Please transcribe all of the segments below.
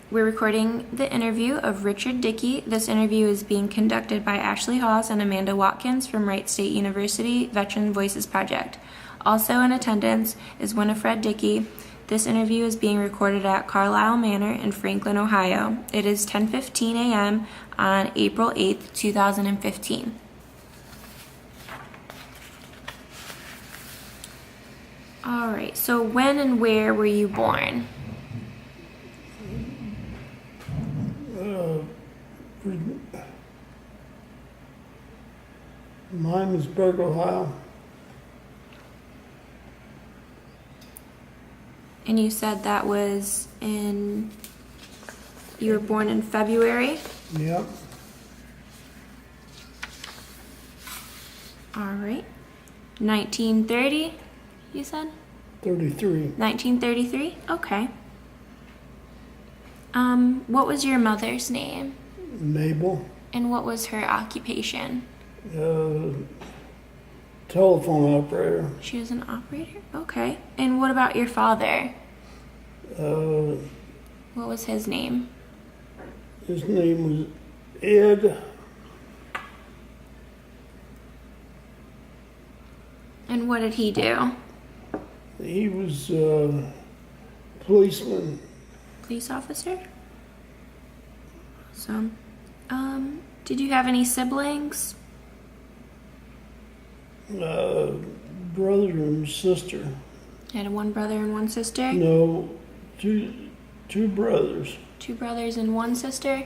We're recording the interview of Richard Dickey. This interview is being conducted by Ashley Hawes and Amanda Watkins from Wright State University Veteran Voices Project. Also in attendance is Winifred Dickey. This interview is being recorded at Carlisle Manor in Franklin, Ohio. It is 10:15 a.m. on April 8th, 2015. All right, so when and where were you born? Miamisburg, Ohio. And you said that was you were born in February? Yep. All right. 1930, you said? 33. 1933? Okay. What was your mother's name? Mabel. And what was her occupation? Telephone operator. She was an operator? Okay. And what about your father? What was his name? His name was Ed. And what did he do? He was a policeman. Police officer? Awesome. Did you have any siblings? Brother and sister. You had one brother and one sister? No, two brothers. Two brothers and one sister?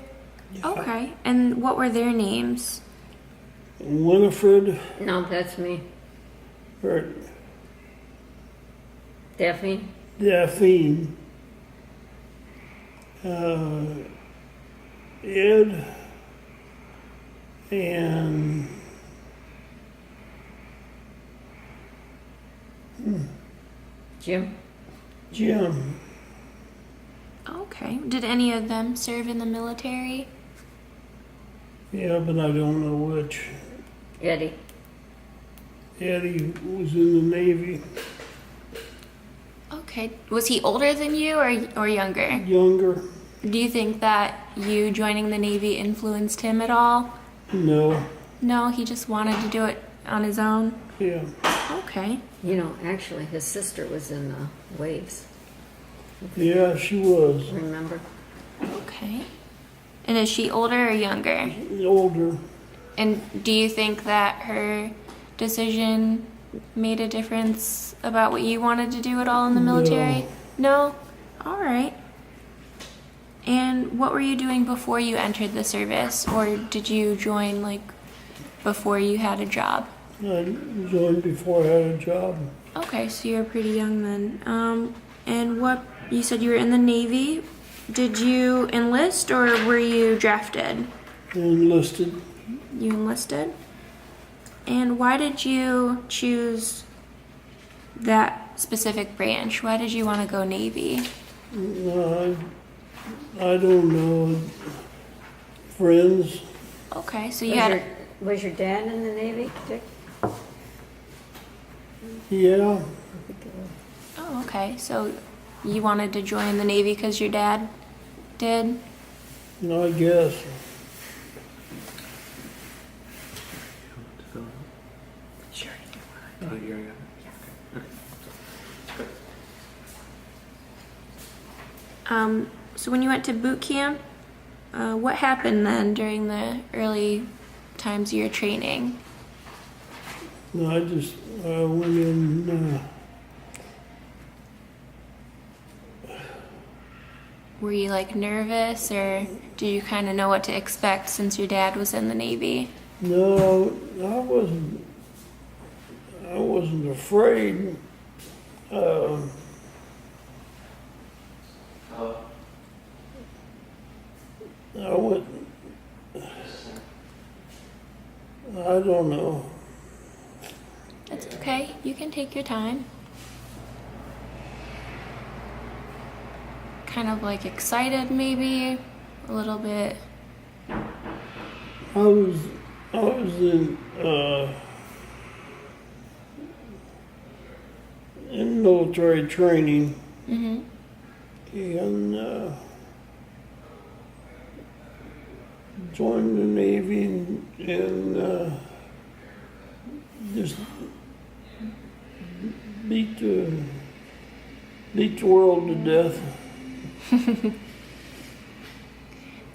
Yeah. Okay. And what were their names? Winifred. No, that's me. Or Daphne. Daphne. Ed. And Jim. Jim. Okay. Did any of them serve in the military? Yeah, but I don't know which. Eddie. Eddie was in the Navy. Okay. Was he older than you or younger? Younger. Do you think that you joining the Navy influenced him at all? No. No, he just wanted to do it on his own? Yeah. Okay. You know, actually, his sister was in the Waves. Yeah, she was. Remember? Okay. And is she older or younger? Older. And do you think that her decision made a difference about what you wanted to do at all in the military? No? All right. And what were you doing before you entered the service? Or did you join, before you had a job? I joined before I had a job. Okay, so you were pretty young then. And you said you were in the Navy. Did you enlist or were you drafted? Enlisted. You enlisted? And why did you choose that specific branch? Why did you want to go Navy? I don't know. Friends. Okay, so you had... Was your dad in the Navy, Dick? Yeah. Oh, okay. So you wanted to join the Navy because your dad did? I guess. Sure. Oh, you already got it? Okay. So when you went to boot camp, what happened then during the early times of your training? I just went in. Were you nervous, or did you kind of know what to expect since your dad was in the Navy? No, I wasn't afraid. I went. I don't know. That's okay. You can take your time. Kind of excited, maybe a little bit. I was in military training, Mm-hmm. and joined the Navy and just beat the world to death.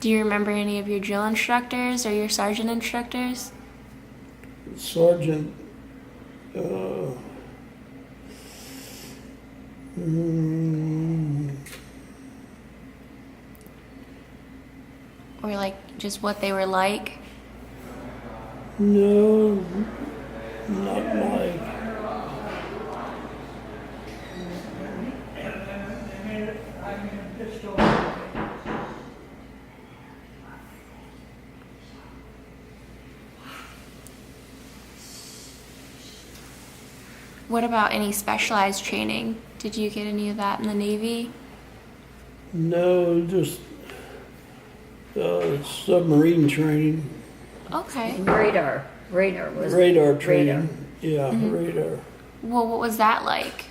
Do you remember any of your drill instructors or your sergeant instructors? Sergeant, Or like just what they were like? no, not like. What about any specialized training? Did you get any of that in the Navy? No, just submarine training, Okay. Radar was radar radar. training. Yeah, radar. Well, what was that like?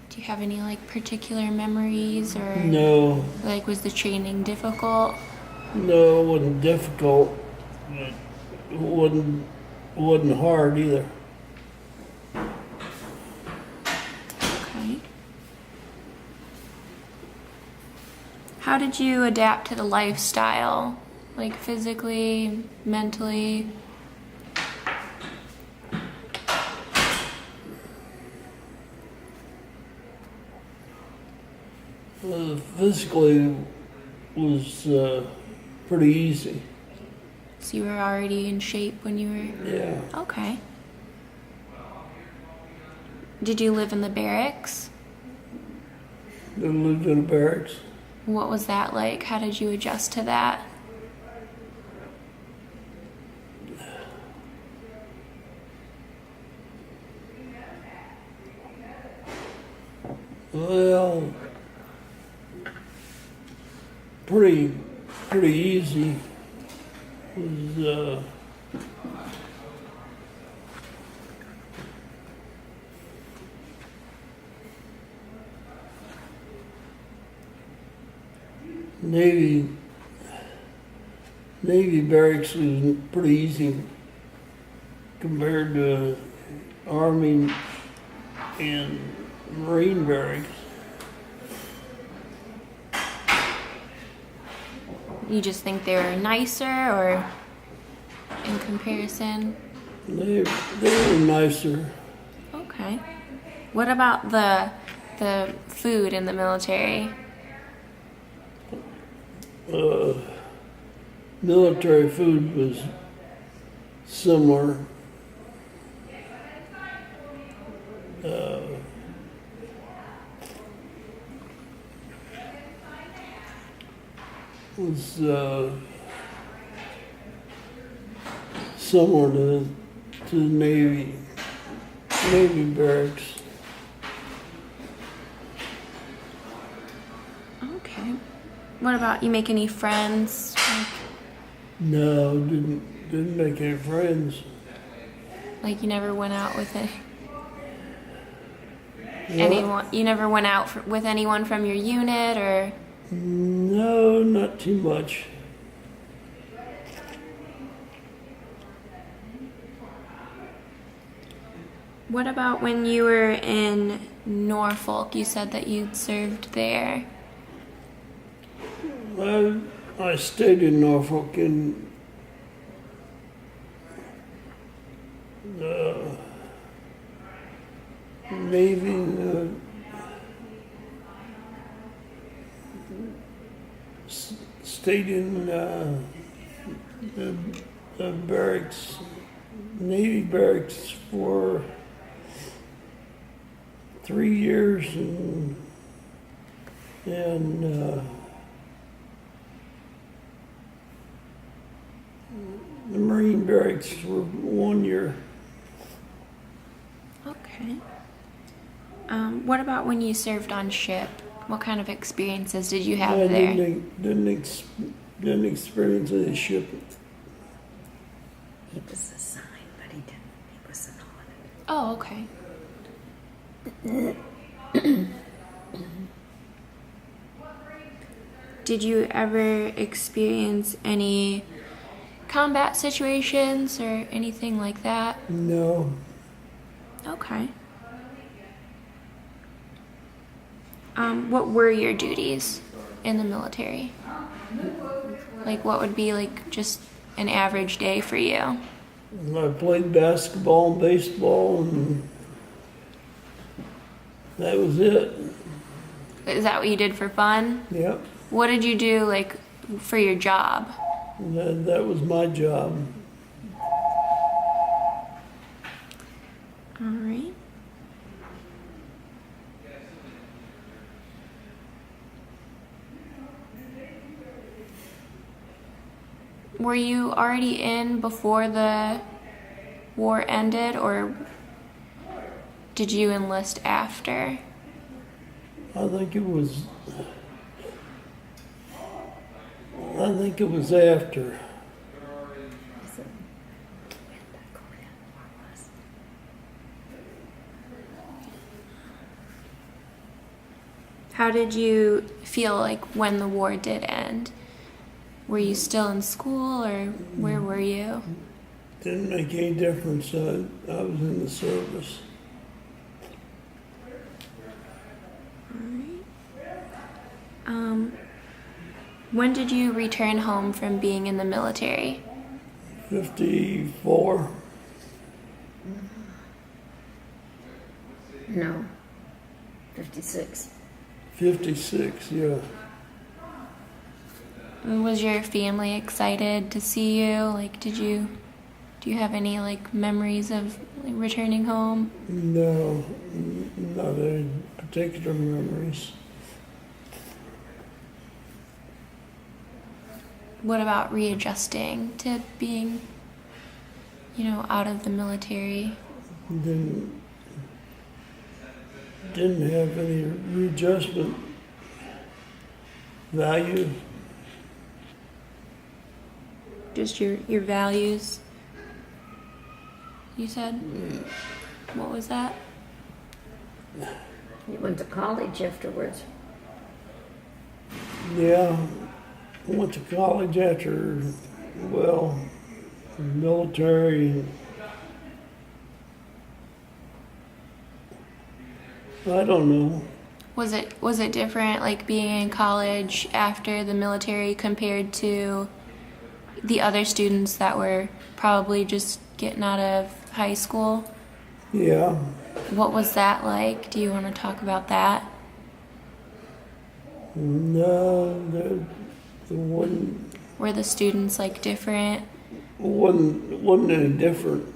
Do you have any like particular memories or No, like was the training difficult? no, it wasn't difficult. But it wasn't hard either. Okay. How did you adapt to the lifestyle? Like physically, mentally? Physically was pretty easy. So you were already in shape when you were... Yeah, Okay. Did you live in the barracks? I lived in a barracks. What was that like? How did you adjust to that? Well, pretty easy. Was Navy barracks was pretty easy compared to Army and Marine barracks. You just think they were nicer or in comparison? They were nicer. Okay. What about the food in the military? Military food was similar. Was similar to the Navy barracks. Okay. What about you make any friends? No, didn't make any friends. Like you never went out with What? anyone? You never went out with anyone from your unit or? No, not too much. What about when you were in Norfolk? You said that you'd served there. I stayed in Norfolk and Navy stayed in the barracks, Navy barracks for 3 years and the Marine barracks were 1 year. Okay. What about when you served on ship? What kind of experiences did you have I there? didn't experience any ship. He was assigned, but he didn't. He wasn't on it. Oh, okay. Did you ever experience any combat situations or anything like that? No. Okay. What were your duties in the military? Like, what would be like just an average day for you? I played basketball and baseball, and that was it. Is that what you did for fun? Yep. What did you do like for your job? That was my job. All right. Were you already in before the war ended, or did you enlist after? I think it was after. How did you feel like when the war did end? Were you still in school, or where were you? Didn't make any difference. I was in the service. When did you return home from being in the military? 54. No. 56. 56, yeah. Was your family excited to see you? Like, do you have any like memories of like, returning home? No, not any particular memories. What about readjusting to being, out of the military? Didn't have any readjustment value. Just your values, you said? What was that? You went to college afterwards. Yeah, I went to college after, military. I don't know. Was it different, like being in college after the military compared to the other students that were probably just getting out of high school? Yeah, What was that like? Do you want to talk about that? no, there wasn't Were the students like different? any different.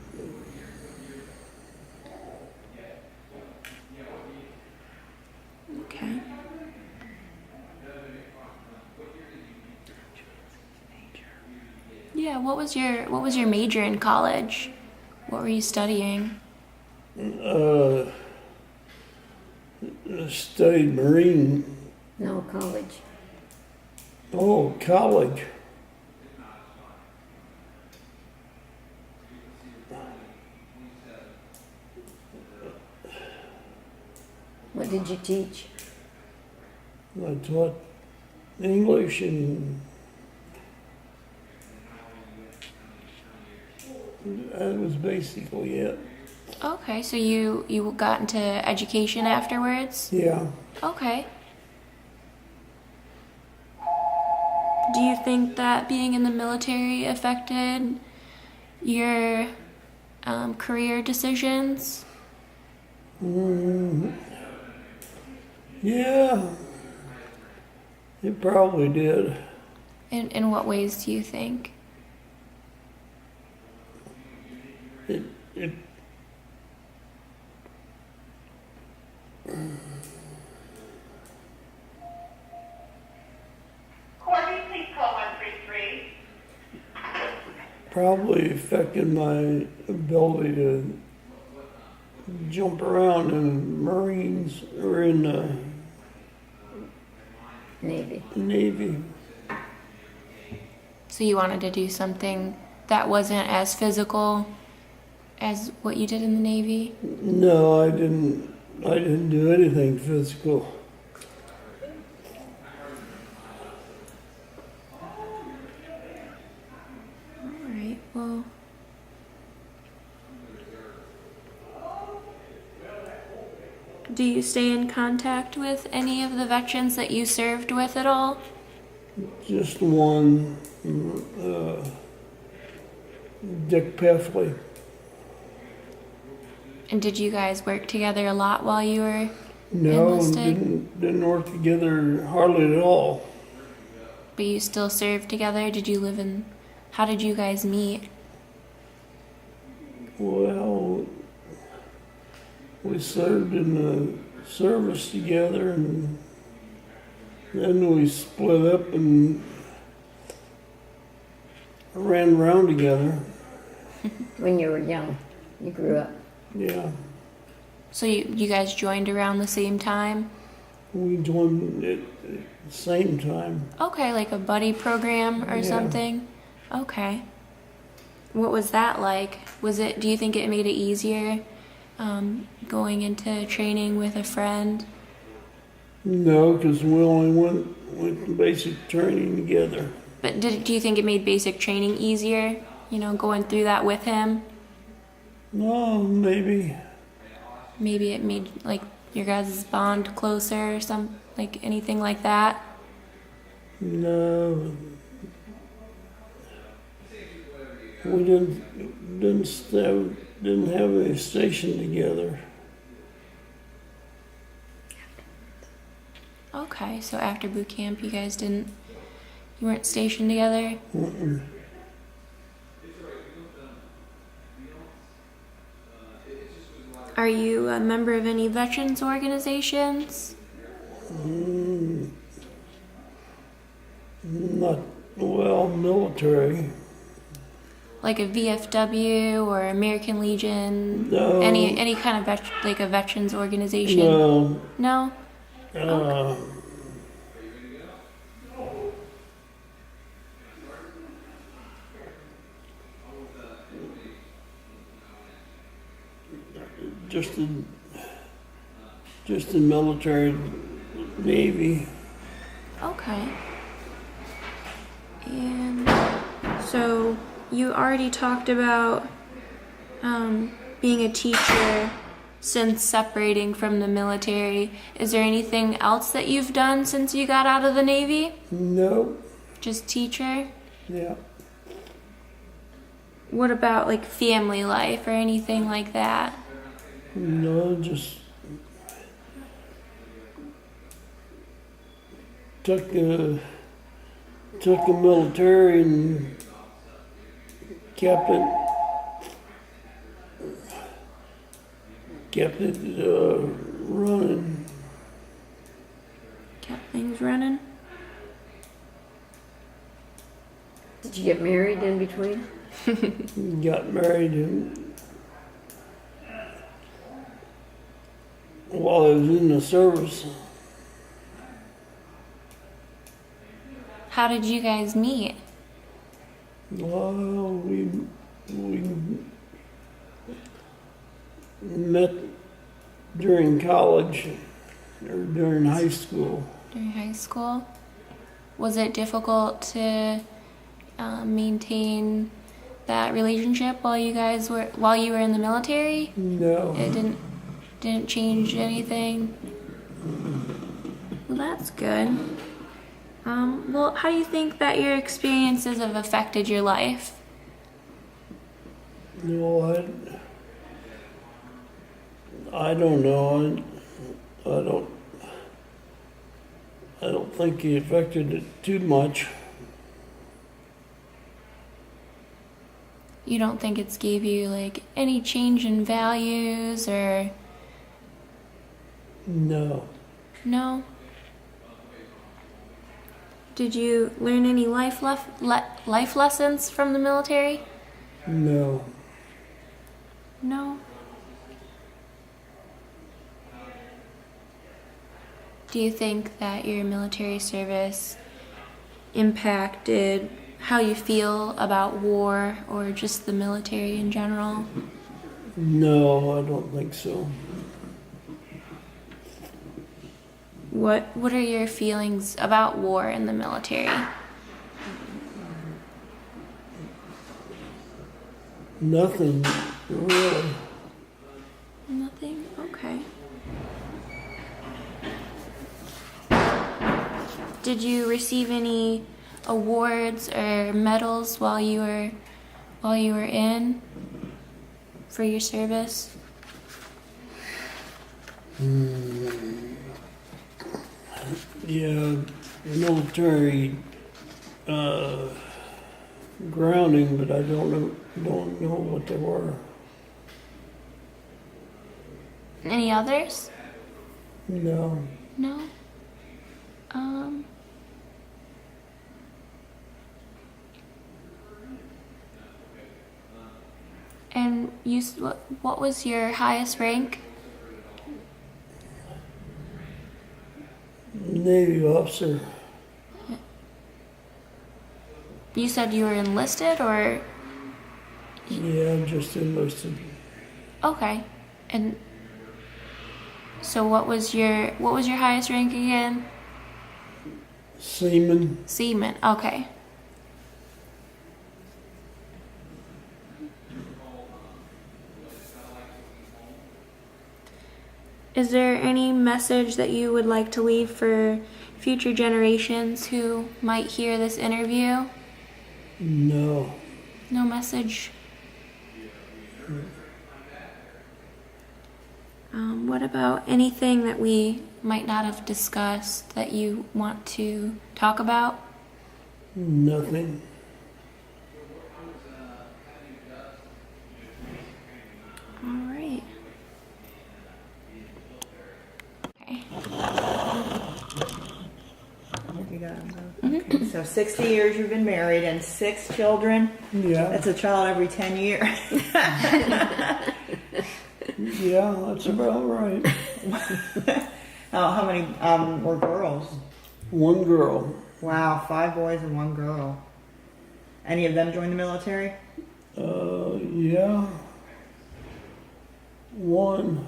Okay. Yeah, what was your major in college? What were you studying? Studied Marine. No, college. Oh, college. What did you teach? I taught English and that was basically it. Okay, so you got into education afterwards? Yeah. Okay. Do you think that being in the military affected your career decisions? Yeah. It probably did. In what ways do you think? It Courtney, please call 133. probably affected my ability to jump around in Marines or in the Navy. Navy. So you wanted to do something that wasn't as physical as what you did in the Navy? No, I didn't do anything physical. All Do you stay in contact with any of the veterans that you served with at all? Just one, Dick Peffley. And did you guys work together a lot while you were No, enlisted? didn't work together hardly at all. But you still served together? Did you live in... How did you guys meet? Well, we served in the service together, and then we split up and ran around together. When you were young, you grew up. Yeah, So you guys joined around the same time? we joined at the same time. Okay, like a buddy program or Yeah. something? Okay. What was that like? Do you think it made it easier going into training with a friend? No, because we only went to basic training together. But do you think it made basic training easier, going through that with him? No, maybe. Maybe it made like your guys' bond closer or anything like that? No, we didn't have any station together. Okay, so after boot camp you weren't stationed together? Mm-mm. Are you a member of any veterans organizations? Not well, military. Like a VFW or American Legion? No. Any kind of like a veterans organization? No, No? just the military, Navy. Okay. And so you already talked about being a teacher since separating from the military. Is there anything else that you've done since you got out of the Navy? No, Just teacher? yeah. What about like family life or anything like that? No, just took the military and kept it running. Kept things running? Did you get married in between? Got married and while I was in the service. How did you guys meet? Well, we met during college or during high school. During high school? Was it difficult to maintain that relationship while you were in the military? No, It didn't change anything. Well, that's good. Well, how do you think that your experiences have affected your life? no, I don't know. I don't think it affected it too much. You don't think it's gave you like any change in values or No, no? Did you learn any life lessons from the military? no. No. Do you think that your military service impacted how you feel about war or just the military in general? No, I don't think so. What are your feelings about war in the military? Nothing, really. Nothing? Okay. Did you receive any awards or medals while you were in for your service? Yeah, military grounding, but I don't know what they were. Any others? No. No. And what was your highest rank? Navy officer. You said you were enlisted, or Yeah, just enlisted. okay. And so what was your highest rank again? Seaman. Seaman. Okay. Is there any message that you would like to leave for future generations who might hear this interview? No. No message. What about anything that we might not have discussed that you want to talk about? Nothing. All right. Okay. You got 'em, okay. So 60 years you've been married and 6 children. Yeah. That's a child every 10 years. Yeah, that's about right. How many were girls? One girl. Wow, 5 boys and 1 girl. Any of them join the military? Yeah. One.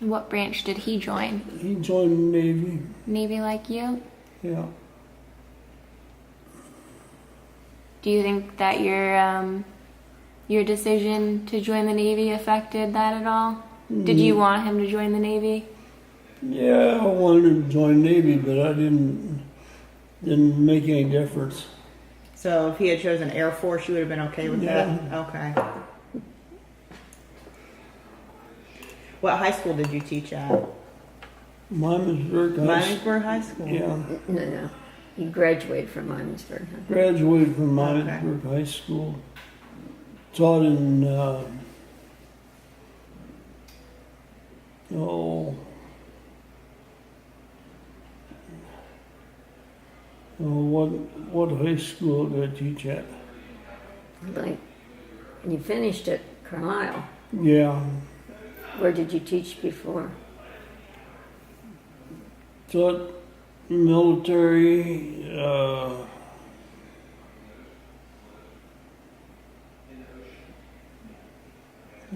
What branch did he join? He joined the Navy. Navy like you? Yeah. Do you think that your decision to join the Navy affected that at all? Did you want him to join the Navy? Yeah, I wanted him to join Navy, but I didn't make any difference. So if he had chosen Air Force, you would have been okay with that? Okay. What high school did you teach at? Miamisburg High School. Miamisburg High School. Yeah. No. He graduated from Miamisburg. Huh? Graduated from Miamisburg High School. Taught in, what high school did I teach at? Like, you finished at Carlisle. Yeah. Where did you teach before? Taught military,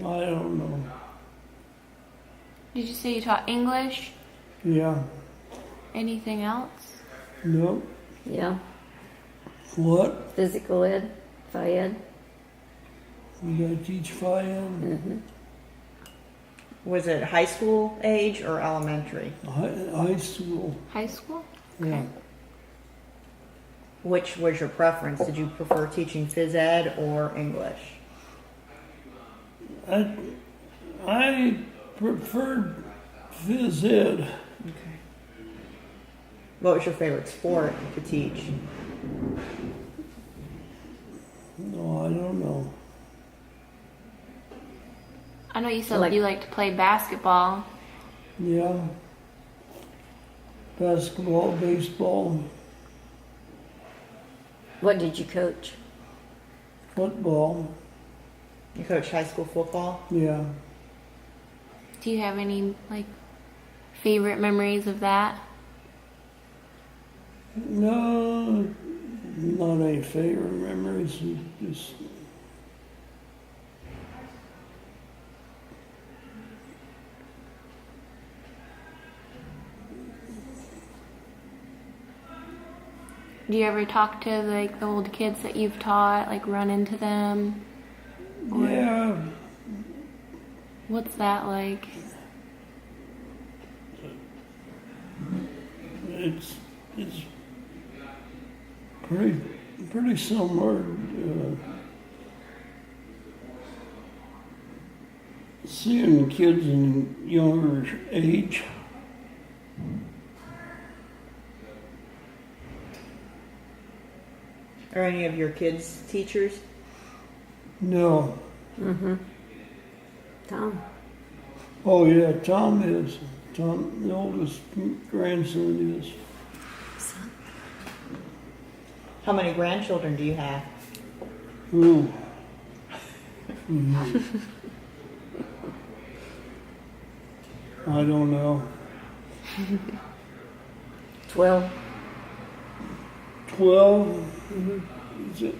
I don't know. Did you say you taught English? Yeah. Anything else? No. Yeah. What? Physical ed? Phy ed? You gotta teach FIAN? Was it high school age or elementary? High school. High school? Yeah. Which was your preference? Did you prefer teaching phys ed or English? I preferred phys ed. Okay. What was your favorite sport to teach? No, I don't know. I know you said Like- you like to play basketball. Yeah. Basketball, baseball, What did you coach? football. You coached high school football? Yeah. Do you have any favorite memories of that? No, not any favorite memories. Just Do you ever talk to the old kids that you've taught, run into them? Or yeah. what's that like? it's pretty similar. Seeing kids in younger age. Are any of your kids teachers? No. Tom? Oh yeah, Tom is. Tom, the oldest grandson is. How many grandchildren do you have? Ooh. I don't know. 12? 12? Is it?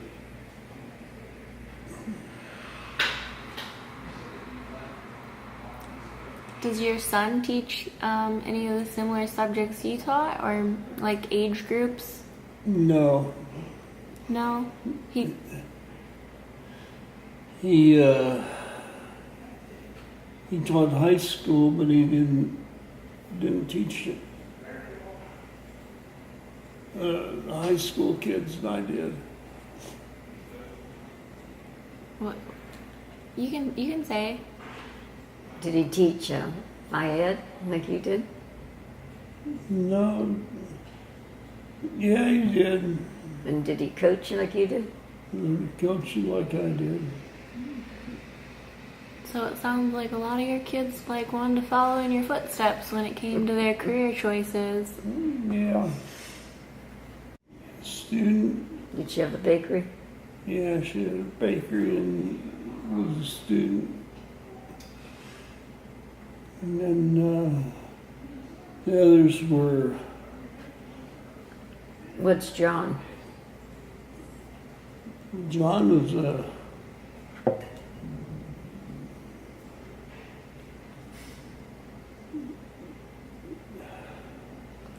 Does your son teach any of the similar subjects you taught, or like age groups? No. No, he. He taught high school, but he didn't teach high school kids, and I did. What? You can say. Did he teach ed like you did? No. Yeah, he did. And did he coach like you did? And coaching like I did. So it sounds like a lot of your kids like wanted to follow in your footsteps when it came to their career choices. Yeah. Student. Did she have a bakery? Yeah, she had a bakery and was a student. And then the others were. What's John? John was a.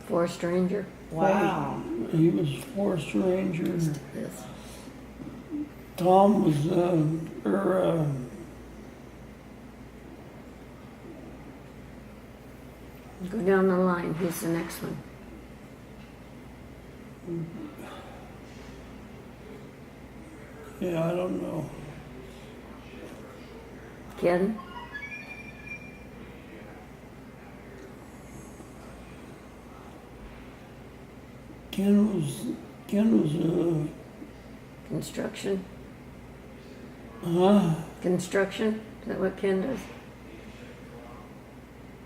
Forest ranger? Wow. He was forest ranger. Yes. Tom was Go down the line. Who's the next one? yeah, I don't know. Ken? Ken was Construction? huh? Construction? Is that what Ken does?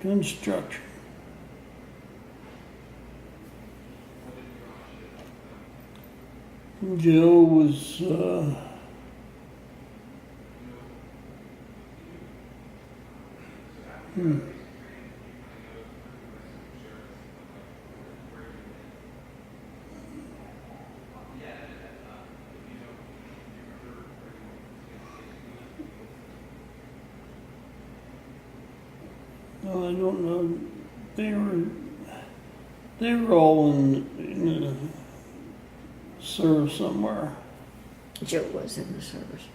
Construction. Joe was no, I don't know. They were all in the service somewhere. Joe was in the service.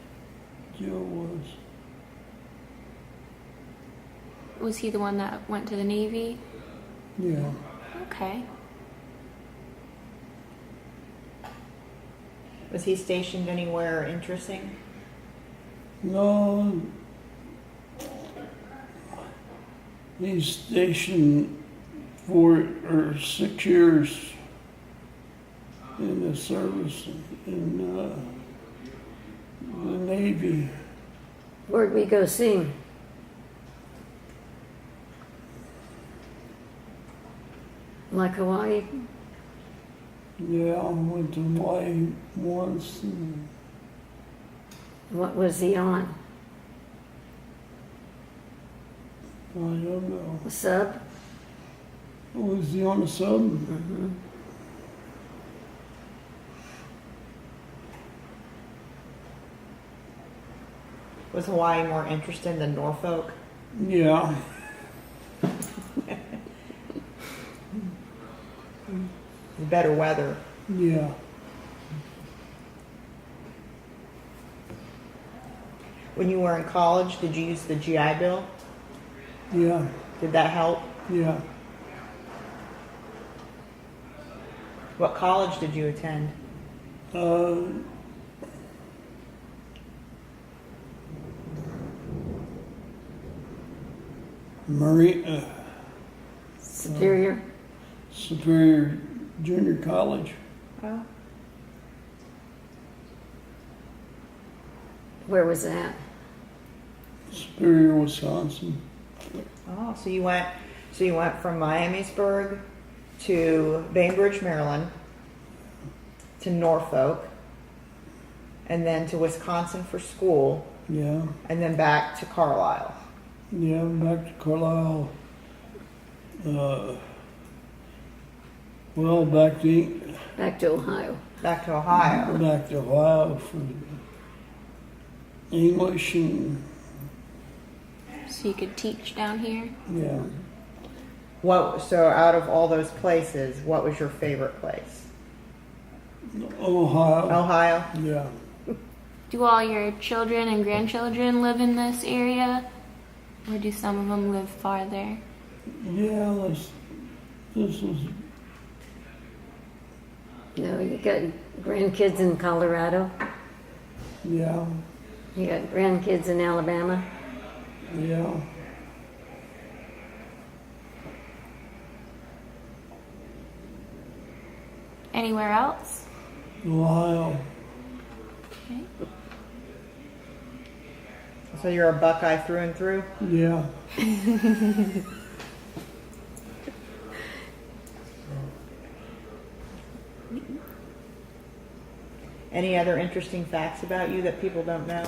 Joe was. Was he the one that went to the Navy? Yeah. Okay. Was he stationed anywhere interesting? No. He's stationed 4 or 6 years in the service in the Navy. Where'd we go see him? Like Hawaii? Yeah, I went to Hawaii once. And What was he on? I don't know. A sub? Was he on a sub? Mm-hmm. Was Hawaii more interesting than Norfolk? Yeah. Better weather. Yeah. When you were in college, did you use the GI Bill? Yeah. Did that help? Yeah. What college did you attend? Uh, Superior? Superior Junior College. Oh, Where was that? Superior, Wisconsin. oh, so you went from Miamisburg to Bainbridge, Maryland, to Norfolk, and then to Wisconsin for school, Yeah. and then back to Carlisle. Yeah, back to Carlisle. Well, Back to Ohio. Back to Ohio. back to Ohio for English and So you could teach down here? yeah. So out of all those places, what was your favorite place? Ohio. Ohio? Yeah. Do all your children and grandchildren live in this area? Or do some of them live farther? Yeah, this was No, you got grandkids in Colorado. yeah, You got grandkids in Alabama. yeah. Anywhere else? Ohio. Okay. So you're a Buckeye through and through? Yeah. Any other interesting facts about you that people don't know?